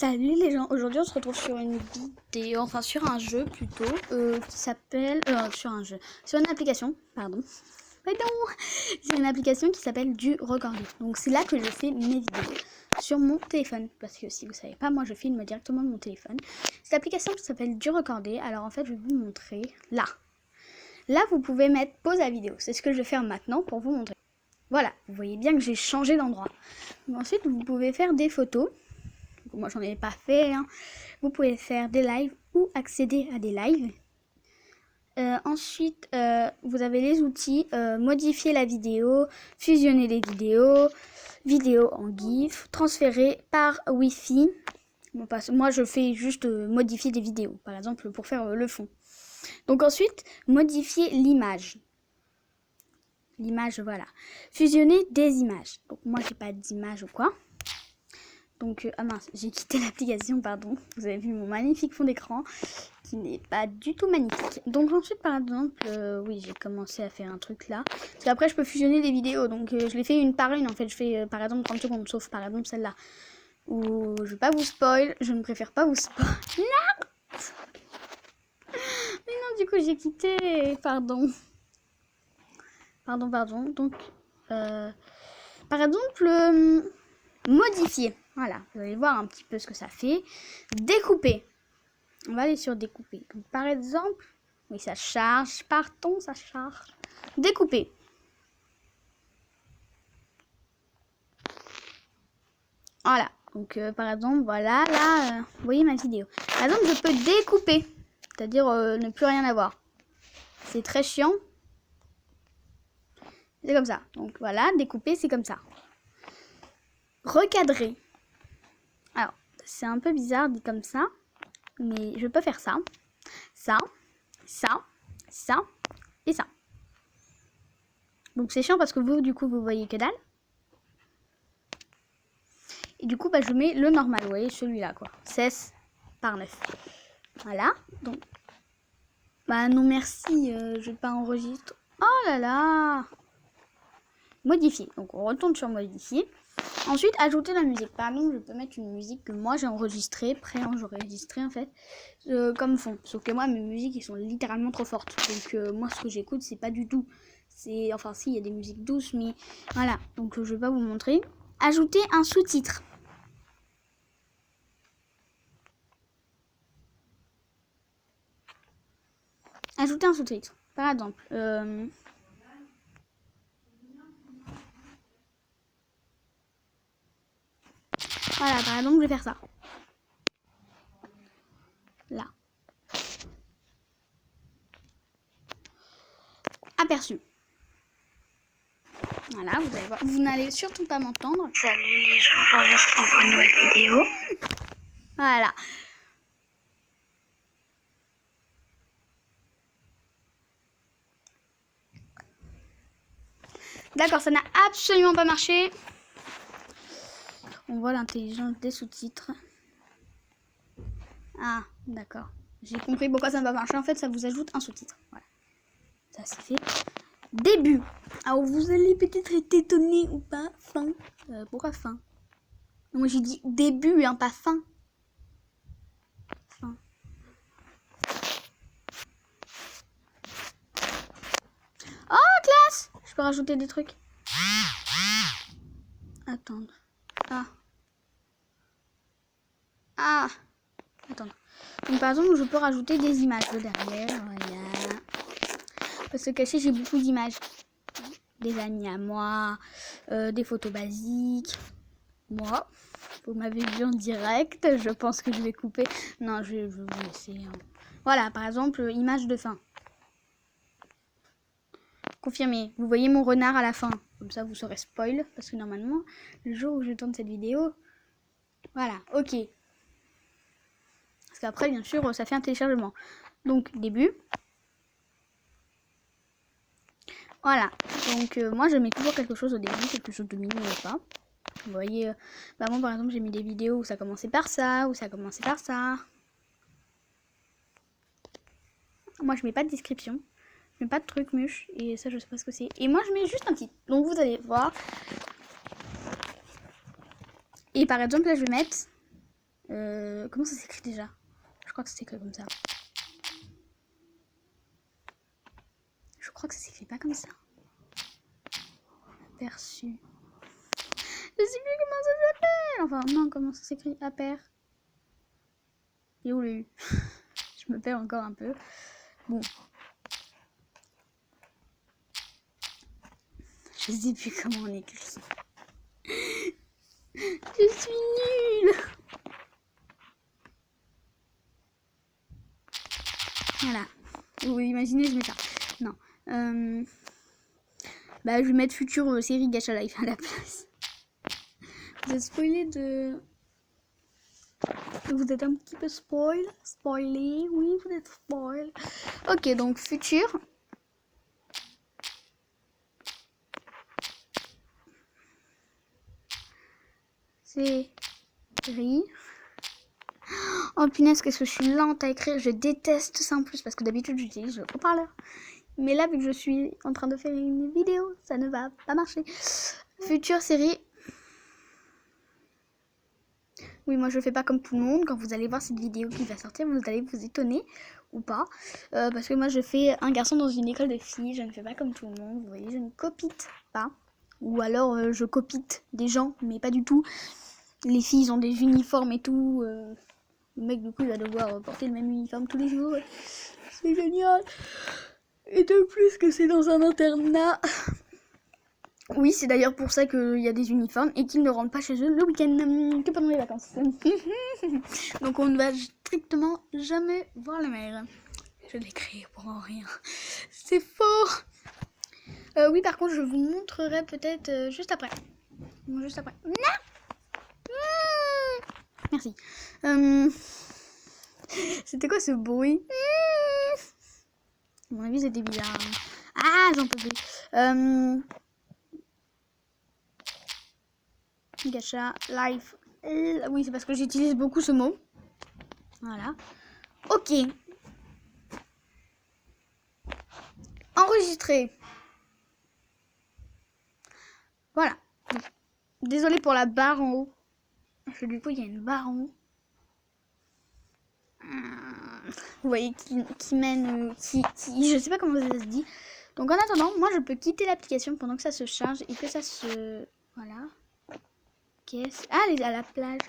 Salut les gens, aujourd'hui on se retrouve sur une vidéo, enfin sur un jeu plutôt, qui s'appelle, sur une application, pardon, c'est une application qui s'appelle Du Recordé. Donc c'est là que je fais mes vidéos, sur mon téléphone, parce que si vous savez pas, moi je filme directement de mon téléphone. Cette application qui s'appelle Du Recordé, alors en fait je vais vous montrer là. Là vous pouvez mettre pause à vidéo, c'est ce que je vais faire maintenant pour vous montrer. Voilà, vous voyez bien que j'ai changé d'endroit. Ensuite vous pouvez faire des photos. Moi j'en ai pas fait, hein. Vous pouvez faire des lives ou accéder à des lives. Ensuite vous avez les outils, modifier la vidéo, fusionner les vidéos, vidéo en GIF, transférer par Wi-Fi. Bon, moi je fais juste modifier des vidéos, par exemple pour faire le fond. Donc ensuite modifier l'image. L'image, voilà. Fusionner des images. Donc moi j'ai pas d'image ou quoi. Donc, ah mince, j'ai quitté l'application, pardon. Vous avez vu mon magnifique fond d'écran qui n'est pas du tout magnifique. Donc ensuite, par exemple, oui, j'ai commencé à faire un truc là. Parce qu'après, je peux fusionner des vidéos. Donc, je les fais une par une. En fait, je fais par exemple 30 secondes, sauf par exemple celle-là. Ou je vais pas vous spoil. Je ne préfère pas vous spoil. Non! Mais non, du coup, j'ai quitté. Pardon. Pardon. Donc, par exemple, modifier. Voilà, vous allez voir un petit peu ce que ça fait. Découper. On va aller sur découper. Donc, par exemple, oui, ça charge. Partons, ça charge. Découper. Voilà. Donc, par exemple, voilà, là, vous voyez ma vidéo. Par exemple, je peux découper. C'est-à-dire ne plus rien avoir. C'est très chiant. C'est comme ça. Donc, voilà, découper, c'est comme ça. Recadrer. Alors, c'est un peu bizarre dit comme ça. Mais je peux faire ça. Ça et ça. Donc c'est chiant parce que vous, du coup, vous voyez que dalle. Et du coup, bah, je mets le normal, vous voyez, celui-là, quoi. 16 par 9. Voilà. Donc, bah non merci, je vais pas enregistrer. Oh là là. Modifier. Donc on retourne sur modifier. Ensuite, ajouter la musique. Par exemple, je peux mettre une musique que moi j'ai enregistrée, pré-enregistrée en fait, comme fond. Sauf que moi, mes musiques, ils sont littéralement trop fortes. Donc moi, ce que j'écoute, c'est pas du tout. Enfin si, il y a des musiques douces, mais voilà. Donc je vais pas vous montrer. Ajouter un sous-titre. Ajouter un sous-titre. Par exemple, voilà, par exemple, je vais faire ça. Là. Aperçu. Voilà, vous allez voir. Vous n'allez surtout pas m'entendre. Salut les gens, j'enregistre pour une nouvelle vidéo. Voilà. D'accord, ça n'a absolument pas marché. On voit l'intelligence des sous-titres. Ah, d'accord. J'ai compris pourquoi ça ne va pas marcher. En fait, ça vous ajoute un sous-titre. Voilà. Ça, c'est fait. Début. Alors, vous allez peut-être être étonné ou pas. Fin. Pourquoi fin? Moi, j'ai dit début, hein, pas fin. Fin. Oh, classe! Je peux rajouter des trucs. Attendre. Ah. Attendre. Donc, par exemple, je peux rajouter des images derrière. Voilà. Parce que caché, j'ai beaucoup d'images. Des amis à moi, des photos basiques. Moi, vous m'avez vu en direct. Je pense que je vais couper. Non, je vais vous laisser. Hein. Voilà, par exemple, image de fin. Confirmé. Vous voyez mon renard à la fin. Comme ça, vous saurez spoil. Parce que normalement, le jour où je tourne cette vidéo... Voilà, ok. Parce qu'après, bien sûr, ça fait un téléchargement. Donc, début. Voilà. Donc, moi, je mets toujours quelque chose au début, quelque chose de mignon ou pas. Vous voyez, bah moi, par exemple, j'ai mis des vidéos où ça commençait par ça, où ça commençait par ça. Moi, je mets pas de description. Je mets pas de truc muche. Et ça, je sais pas ce que c'est. Et moi, je mets juste un titre. Donc, vous allez voir. Et par exemple, là, je vais mettre Comment ça s'écrit déjà? Je crois que c'est écrit comme ça. Je crois que ça s'écrit pas comme ça. Aperçu. Je sais plus comment ça s'appelle. Enfin, non, comment ça s'écrit? Aper. Et où le U? Je me perds encore un peu. Bon. Je sais plus comment on écrit. Je suis nulle. Voilà. Vous imaginez, je mets ça. Non. Bah, je vais mettre future série Gacha Life à la place. Vous êtes spoilé de... Vous êtes un petit peu spoilé, oui, vous êtes spoil. Ok, donc futur. Série. Oh punaise, qu'est-ce que je suis lente à écrire. Je déteste ça en plus parce que d'habitude j'utilise le haut-parleur. Mais là, vu que je suis en train de faire une vidéo, ça ne va pas marcher. Future série. Oui, moi je fais pas comme tout le monde. Quand vous allez voir cette vidéo qui va sortir, vous allez vous étonner ou pas. Parce que moi je fais un garçon dans une école de filles. Je ne fais pas comme tout le monde. Vous voyez, je ne copite pas. Ou alors je copite des gens, mais pas du tout. Les filles ont des uniformes et tout. Le mec du coup il va devoir porter le même uniforme tous les jours. C'est génial. Et de plus que c'est dans un internat. Oui, c'est d'ailleurs pour ça qu'il y a des uniformes et qu'ils ne rentrent pas chez eux le week-end, que pendant les vacances. Donc on ne va strictement jamais voir la mer. Je l'ai créé pour en rien. C'est faux. Oui, par contre, je vous montrerai peut-être juste après. Juste après. Non. Merci. C'était quoi ce bruit? À mon avis, c'était bizarre. Ah, j'en peux plus. Gacha Life. Oui, c'est parce que j'utilise beaucoup ce mot. Voilà. Ok. Enregistré. Voilà. Désolée pour la barre en haut. Parce que du coup, il y a une barre en haut. Vous voyez qui mène, je sais pas comment ça se dit. Donc en attendant, moi je peux quitter l'application pendant que ça se charge et que ça se... Voilà. Ah, elle est à la plage.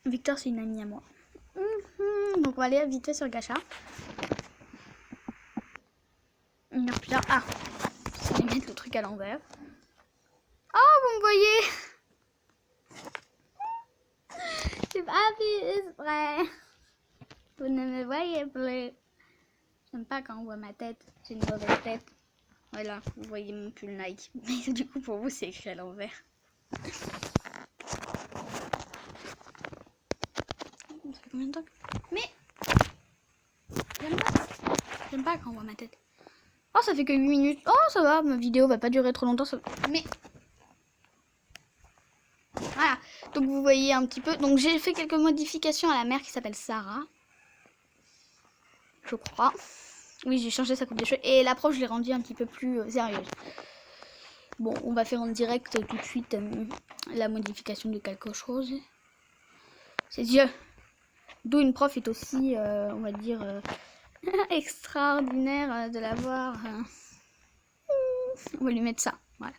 Victor, c'est une amie à moi. Donc on va aller vite fait sur Gacha. Une heure plus tard. Ah, je vais mettre le truc à l'envers. Oh, vous me voyez? C'est pas vrai. Vous ne me voyez plus. J'aime pas quand on voit ma tête. J'ai une mauvaise tête. Voilà, vous voyez mon pull Nike. Mais du coup, pour vous, c'est écrit à l'envers. Ça fait combien de temps? Mais j'aime pas quand on voit ma tête. Oh, ça fait que 8 minutes. Oh, ça va, ma vidéo va pas durer trop longtemps. Mais voilà, donc vous voyez un petit peu. Donc j'ai fait quelques modifications à la mère qui s'appelle Sarah. Je crois. Oui, j'ai changé sa coupe de cheveux. Et la prof, je l'ai rendue un petit peu plus sérieuse. Bon, on va faire en direct tout de suite la modification de quelque chose. C'est Dieu. D'où une prof est aussi, on va dire, extraordinaire de l'avoir. On va lui mettre ça. Voilà.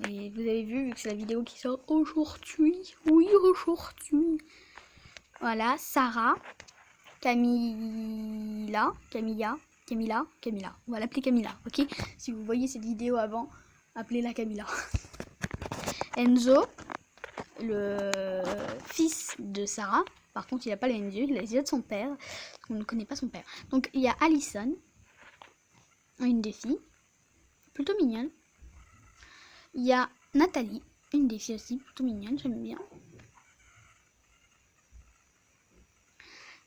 Et vous avez vu que c'est la vidéo qui sort aujourd'hui. Oui, aujourd'hui. Voilà, Sarah, Camilla. On va l'appeler Camilla, ok? Si vous voyez cette vidéo avant, appelez-la Camilla. Enzo, le fils de Sarah. Par contre, il n'a pas les yeux, il a les yeux de son père. On ne connaît pas son père. Donc, il y a Allison, une des filles, plutôt mignonne. Il y a Nathalie, une des filles aussi, plutôt mignonne, j'aime bien.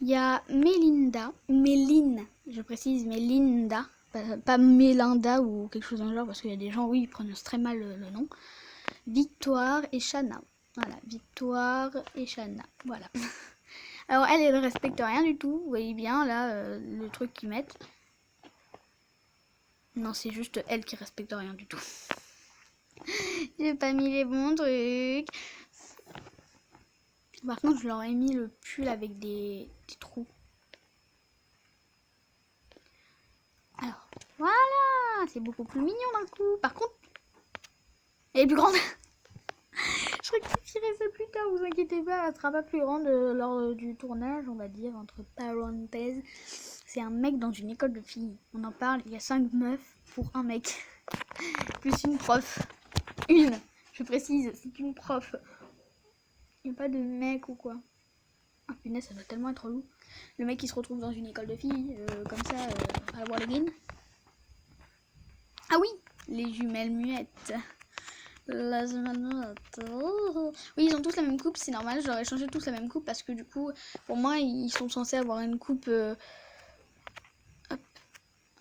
Il y a Méline, je précise Mélinda, pas Mélinda ou quelque chose dans le genre, parce qu'il y a des gens, oui, ils prononcent très mal le nom. Victoire et Shana. Voilà, Victoire et Shana, voilà. Alors elle ne respecte rien du tout, vous voyez bien là, le truc qu'ils mettent. Non, c'est juste elle qui respecte rien du tout. J'ai pas mis les bons trucs. Par contre, je leur ai mis le pull avec des trous. Alors, voilà, c'est beaucoup plus mignon d'un coup. Par contre, elle est plus grande. Je rectifierai ça plus tard, vous inquiétez pas, elle sera pas plus grande lors du tournage, on va dire, entre parenthèses. C'est un mec dans une école de filles. On en parle, il y a 5 meufs pour un mec. Plus une prof. Une, je précise, c'est une prof. Il n'y a pas de mec ou quoi. Ah punaise, ça va tellement être relou. Le mec qui se retrouve dans une école de filles, comme ça, à la Wallegin. Ah oui, les jumelles muettes. La oui, ils ont tous la même coupe, c'est normal, j'aurais changé tous la même coupe parce que du coup, pour moi, ils sont censés avoir une coupe... Hop.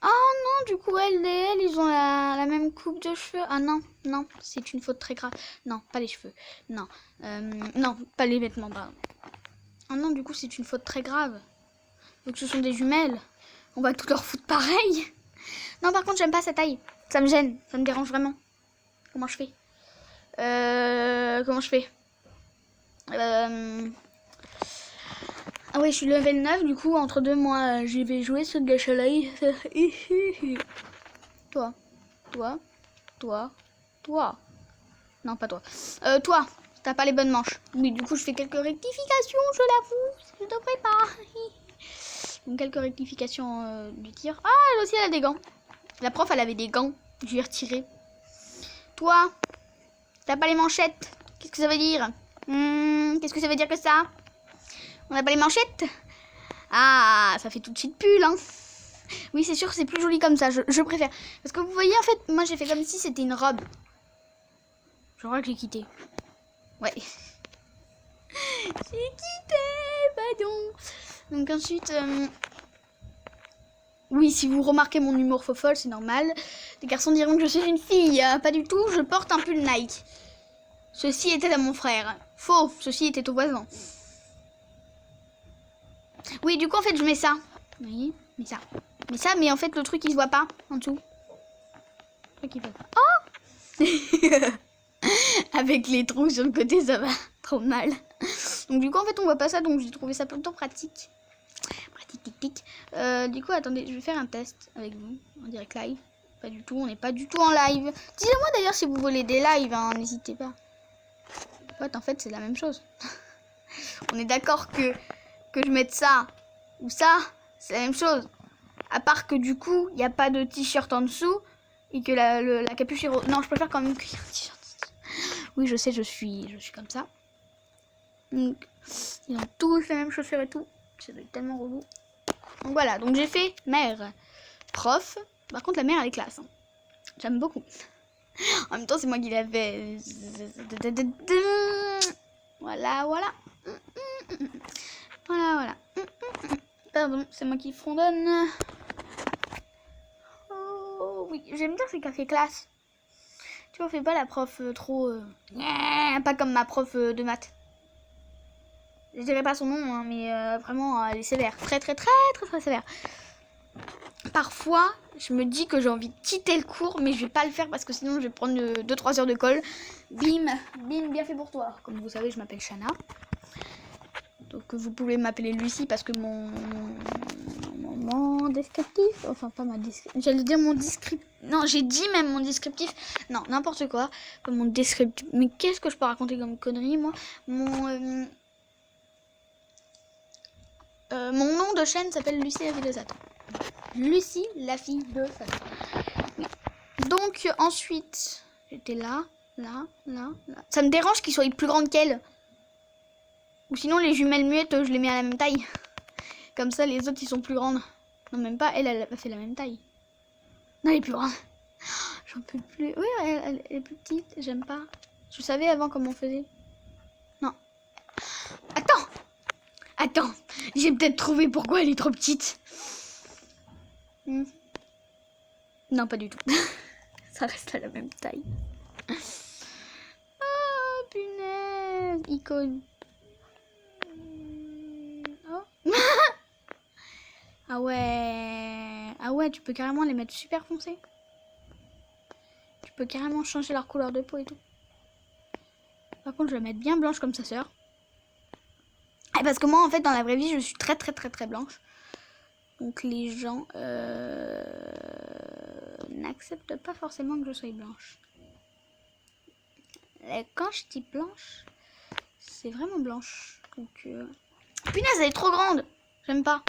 Oh non, du coup, elle et elle, ils ont la même coupe de cheveux. Ah non, non, c'est une faute très grave. Non, pas les cheveux, non. Non, pas les vêtements, pardon. Ah non, du coup, c'est une faute très grave. Donc ce sont des jumelles, on va tout leur foutre pareil. Non, par contre, j'aime pas sa taille, ça me gêne, ça me dérange vraiment. Comment je fais comment je fais Ah ouais, je suis level 9, du coup, entre deux, moi, j'y vais jouer ce gâche-l'œil. Toi, toi, toi, toi. Non, pas toi. Toi, t'as pas les bonnes manches. Oui, du coup, je fais quelques rectifications, je l'avoue. Je devrais pas. Donc, quelques rectifications du tir. Ah, elle aussi, elle a des gants. La prof, elle avait des gants. Je lui ai retiré. Toi, t'as pas les manchettes. Qu'est-ce que ça veut dire? Qu'est-ce que ça veut dire que ça? On n'a pas les manchettes? Ah, ça fait tout de suite pull, hein. Oui, c'est sûr, c'est plus joli comme ça, je préfère. Parce que vous voyez, en fait, moi j'ai fait comme si c'était une robe. Je crois que j'ai quitté. Ouais. J'ai quitté, pardon. Donc ensuite... Oui, si vous remarquez mon humour faux-folle, c'est normal. Les garçons diront que je suis une fille. Pas du tout, je porte un pull Nike. Ceci était à mon frère. Faux, ceci était au voisin. Oui, du coup, en fait, je mets ça. Oui, mais ça. Mais ça, mais en fait, le truc, il se voit pas en dessous. Le truc, il fait... Oh avec les trous sur le côté, ça va trop mal. Donc, du coup, en fait, on voit pas ça, donc j'ai trouvé ça plutôt pratique. Pratique, tic, tic. Du coup, attendez, je vais faire un test avec vous, en direct live. Pas du tout, on n'est pas du tout en live. Dites-moi d'ailleurs si vous voulez des lives, hein, n'hésitez pas. En fait, c'est la même chose. On est d'accord que je mette ça ou ça, c'est la même chose. À part que du coup, il n'y a pas de t-shirt en dessous et que la capuche est rose. Non, je préfère quand même qu'il y ait un t-shirt. Oui, je sais, je suis comme ça. Donc, ils ont tous les mêmes chaussures et tout. Ça doit être tellement relou. Donc voilà, donc j'ai fait mère, prof. Par contre, la mère, elle est classe. Hein. J'aime beaucoup. En même temps, c'est moi qui l'ai fait. Voilà, voilà. Voilà, voilà. Pardon, c'est moi qui fredonne. Oh oui, j'aime bien ces cafés classe. Tu vois, fais pas la prof trop... pas comme ma prof de maths. Je dirais pas son nom, hein, mais vraiment, elle est sévère. Très, très, très, très, très sévère. Parfois, je me dis que j'ai envie de quitter le cours, mais je vais pas le faire parce que sinon je vais prendre 2-3 heures de colle. Bim, bim, bien fait pour toi. Comme vous savez, je m'appelle Shana. Donc vous pouvez m'appeler Lucie parce que mon descriptif, enfin pas ma descriptif, j'allais dire mon descriptif, non j'ai dit même mon descriptif, non n'importe quoi, pas mon descriptif, mais qu'est-ce que je peux raconter comme connerie moi, mon nom de chaîne s'appelle Lucie la fille de Satan. Lucie la fille de Satan. Oui. Donc ensuite, j'étais là. Ça me dérange qu'ils soient plus grandes qu'elle. Ou sinon les jumelles muettes, je les mets à la même taille. Comme ça les autres ils sont plus grandes. Non même pas, elle a fait la même taille. Non elle est plus grande. J'en peux plus. Oui elle est plus petite, j'aime pas. Je savais avant comment on faisait. Non. Attends, j'ai peut-être trouvé pourquoi elle est trop petite. Non pas du tout. Ça reste à la même taille. Ah punaise, icône. Oh. Ah ouais, tu peux carrément les mettre super foncés. Tu peux carrément changer leur couleur de peau et tout. Par contre, je vais la mettre bien blanche comme sa sœur. Et parce que moi, en fait, dans la vraie vie, je suis très blanche. Donc les gens n'acceptent pas forcément que je sois blanche. Et quand je dis blanche, c'est vraiment blanche. Donc, punaise, elle est trop grande. J'aime pas.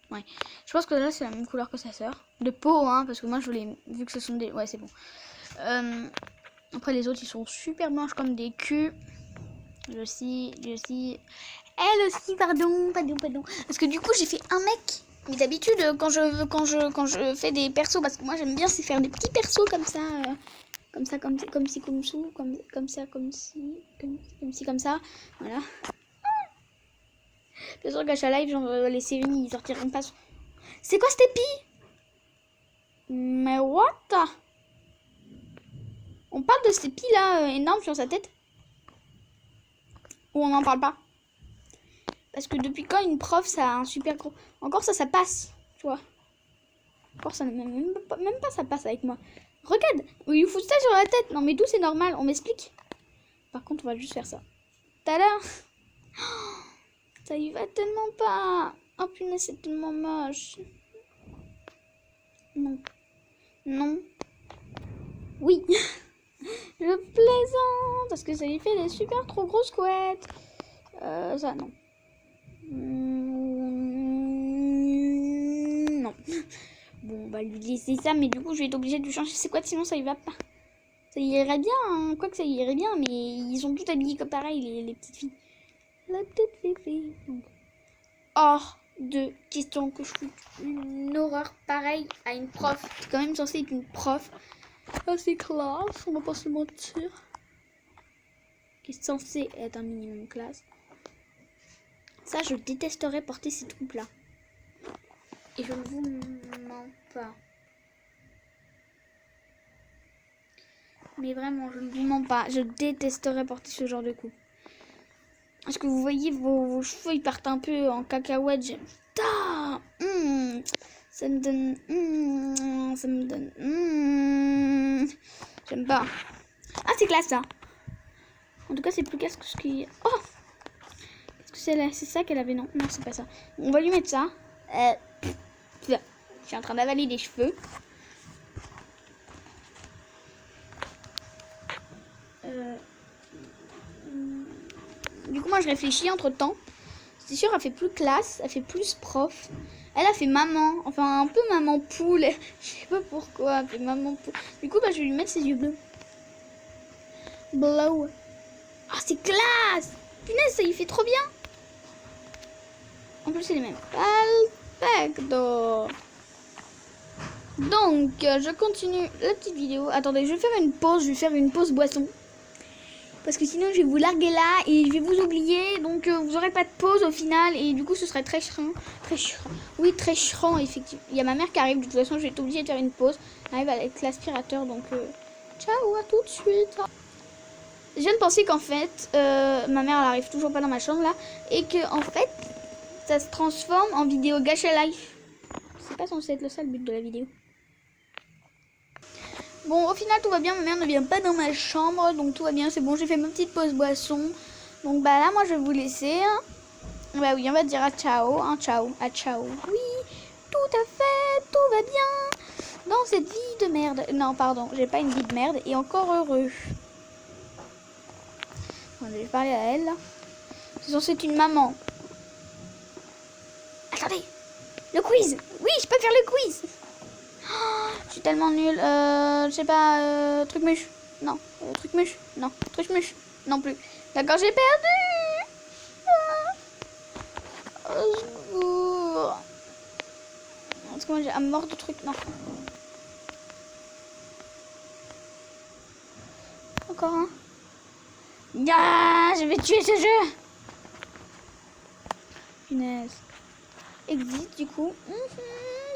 Ouais. Je pense que là, c'est la même couleur que sa sœur. De peau, hein, parce que moi, je voulais... Vu que ce sont des... Ouais, c'est bon. Après, les autres, ils sont super blanches comme des culs. Je aussi. Elle aussi, pardon. Parce que du coup, j'ai fait un mec. Mais d'habitude, quand je fais des persos, parce que moi, j'aime bien, c'est faire des petits persos comme ça. Comme ça. Voilà. Bien sûr, Gacha Live, genre, les séries, ils sortiront pas. C'est quoi cette épi? Mais what? On parle de cette épi là, énorme sur sa tête? Ou on n'en parle pas? Parce que depuis quand une prof, ça a un super gros... Encore ça passe, tu vois. Encore ça, même pas ça passe avec moi. Regarde, il faut ça sur la tête. Non mais d'où c'est normal, on m'explique. Par contre, on va juste faire ça. Tada! Ça y va tellement pas. Oh punaise, c'est tellement moche. Non. Oui. Je plaisante. Parce que ça lui fait des super trop grosses couettes. Ça, non. Non. Bon, on va lui laisser ça. Mais du coup, je vais être obligée de lui changer ses couettes. Sinon, ça y va pas. Ça irait bien. Hein. Quoique ça irait bien. Mais ils sont tous habillés comme pareil, les petites filles. La petite fille. Hors de question que je foute une horreur pareille à une prof. C'est quand même censé être une prof assez classe, on va pas se mentir. Qui est censé être un minimum classe. Ça, je détesterais porter ces troupes-là. Et je ne vous mens pas. Mais vraiment, je ne vous mens pas. Je détesterais porter ce genre de coupe. Est-ce que vous voyez vos cheveux, ils partent un peu en cacahuète. Ça me donne... J'aime pas. Ah, c'est classe, ça. En tout cas, c'est plus classe que ce qui... Oh! Qu'est-ce que c'est là? C'est ça qu'elle avait? Non, c'est pas ça. On va lui mettre ça. Je suis en train d'avaler des cheveux. Du coup, moi, je réfléchis entre-temps. C'est sûr, elle fait plus classe, elle fait plus prof. Elle a fait maman, enfin un peu maman poule. Je sais pas pourquoi, elle fait maman poule. Du coup, bah, je vais lui mettre ses yeux bleus. Blow. Ah, c'est classe! Punaise, ça y fait trop bien. En plus, c'est les mêmes. Perfecto. Donc, je continue la petite vidéo. Attendez, je vais faire une pause. Je vais faire une pause boisson. Parce que sinon, je vais vous larguer là et je vais vous oublier. Donc, vous n'aurez pas de pause au final. Et du coup, ce serait très chiant. Oui, très chiant, effectivement. Il y a ma mère qui arrive. De toute façon, je vais être obligée de faire une pause. Elle arrive avec l'aspirateur. Donc, ciao, à tout de suite. Je viens de penser qu'en fait, ma mère, elle arrive toujours pas dans ma chambre là. Et que en fait, ça se transforme en vidéo Gacha Life. C'est pas censé être ça le but de la vidéo. Bon, au final, tout va bien. Ma mère ne vient pas dans ma chambre. Donc, tout va bien. C'est bon, j'ai fait ma petite pause boisson. Donc, bah là, moi, je vais vous laisser. Hein. Bah oui, on va dire à ciao. Hein, ciao. À ciao. Oui, tout à fait. Tout va bien. Dans cette vie de merde. Non, pardon. J'ai pas une vie de merde. Et encore heureux. Bon, je vais parler à elle. C'est censé être une maman. Attendez. Le quiz. Oui, je peux faire le quiz. Oh, je suis tellement nulle. Je sais pas. Truc mûche. Non. Truc mûche. Non. Truc mûche. Non plus. D'accord, j'ai perdu. Parce que moi j'ai un mort de trucs. Non. Encore un. Je vais tuer ce jeu. Punaise. Exit du coup.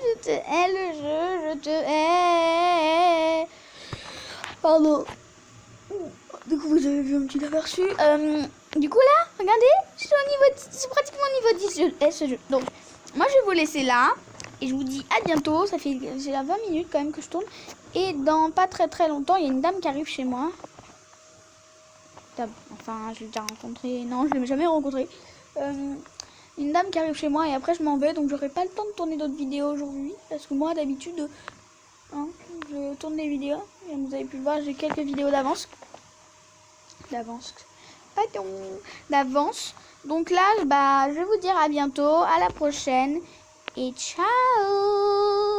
Je te hais le jeu, je te hais. Pardon. Du coup, vous avez vu un petit aperçu. Du coup, là, regardez, je suis au niveau 10, c'est pratiquement au niveau 10. Je hais ce jeu. Donc, moi, je vais vous laisser là. Et je vous dis à bientôt. Ça fait 20 minutes quand même que je tourne. Et dans pas très longtemps, il y a une dame qui arrive chez moi. Enfin, je l'ai déjà rencontrée. Non, je l'ai jamais rencontrée. Une dame qui arrive chez moi et après je m'en vais. Donc j'aurai pas le temps de tourner d'autres vidéos aujourd'hui. Parce que moi d'habitude, je tourne des vidéos. Et vous avez pu le voir, j'ai quelques vidéos d'avance. Pardon. D'avance. Donc là, je vais vous dire à bientôt. À la prochaine. Et ciao!